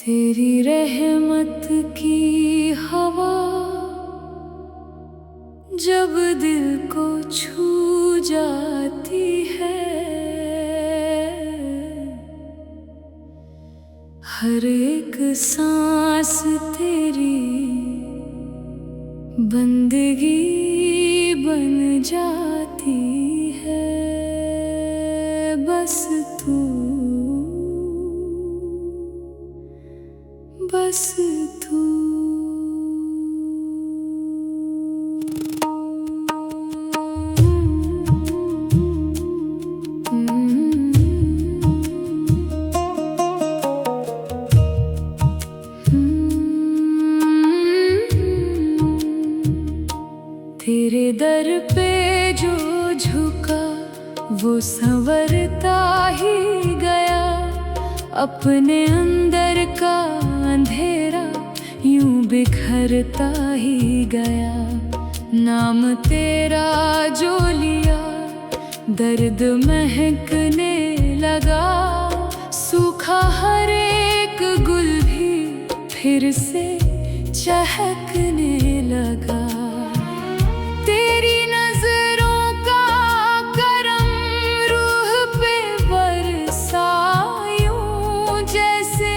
तेरी रहमत की हवा जब दिल को छू जाती है, हर एक सांस तेरी बंदगी बन जाती है। बस तू, बस तू। तेरे दर पे जो झुका वो संवरता ही गया, अपने अंदर का अंधेरा यूं बिखरता ही गया। नाम तेरा जो लिया दर्द महकने लगा, सूखा हर एक गुल भी फिर से चहकने लगा। तेरी नजरों का करम रूह पे बरसा यूं, जैसे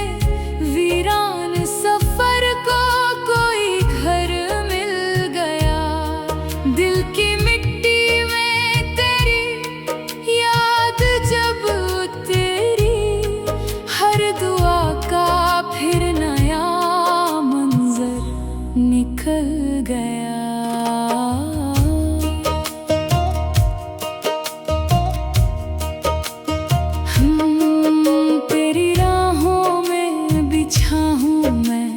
वीरान सफर को कोई घर मिल गया। दिल की मिट्टी में तेरी याद जब तेरी, हर दुआ का फिर नया मंजर निकल गया। तेरी राहों में बिछा हूँ मैं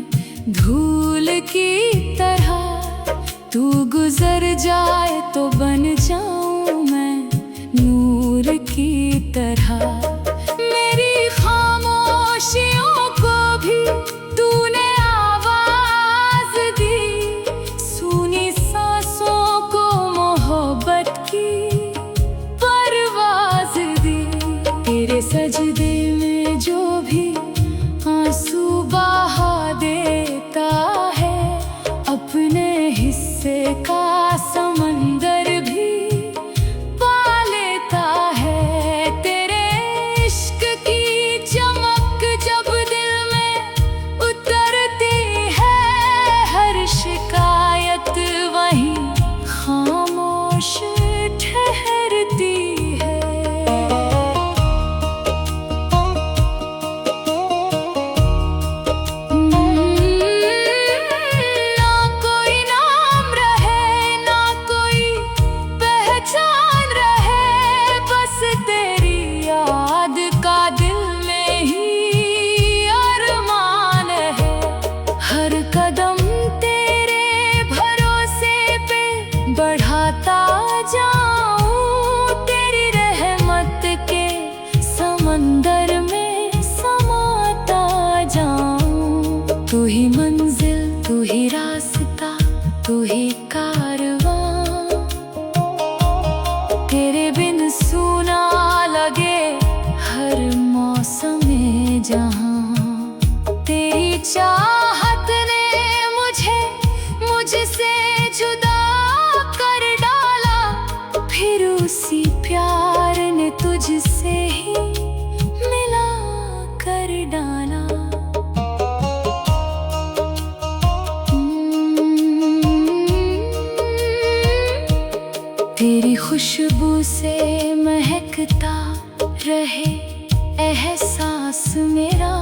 धूल की तरह, तू गुजर जाए तो बन जाऊं मैं नूर की तरह। मेरी खामोशियों को भी तूने आवाज दी, सुनी सांसों को मोहब्बत की परवाज दी। तेरे सजदे में जो भी आंसू बहा देता है, अपने हिस्से का समंदर भी पा लेता है। तेरे इश्क की चमक जब दिल में उतरती है, हर शिकायत वहीं खामोश ठहरती है। ना कोई नाम रहे, ना कोई पहचान रहे, बस तेरी याद का दिल में ही अरमान है। हर कदम तेरे भरोसे पे बढ़ाता जाऊं, तेरी रहमत के समंदर में समाता जाऊं। तू ही मंजिल, तू ही रास्ता, तू ही कारवां, तेरे बिन सूना लगे हर मौसम में जहां। तेरी चाहत ने मुझे मुझसे जुदा कर डाला, फिर उसी प्यार ने तुझसे ही मिला कर डाला। तेरी खुशबू से महकता रहे एहसास मेरा,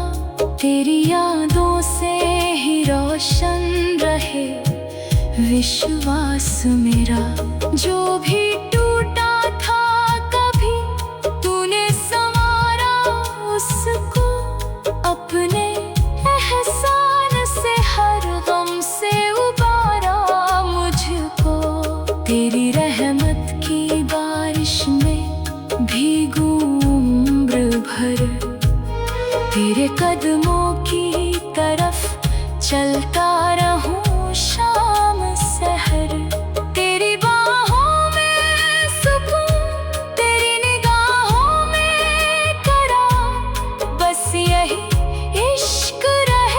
तेरी यादों से ही रोशन रहे विश्वास मेरा। जो भी टूटा था कभी तूने संवारा उसको, अपने एहसान से हर गम से उबारा मुझको। तेरी रहमत की बारिश में भीगूं उम्र भर, तेरे कदमों की तरफ चलता रहूं शाम सहर। तेरी बाहों में सुकून, तेरी निगाहों में करार, बस यही इश्क रहे।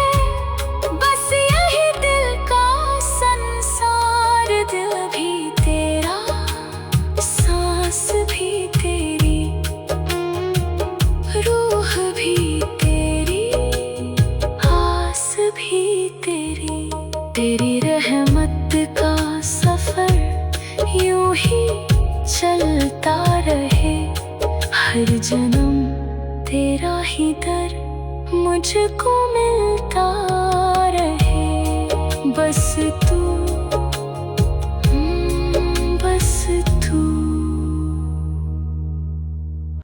तेरा ही दर मुझको मिलता रहे, बस तू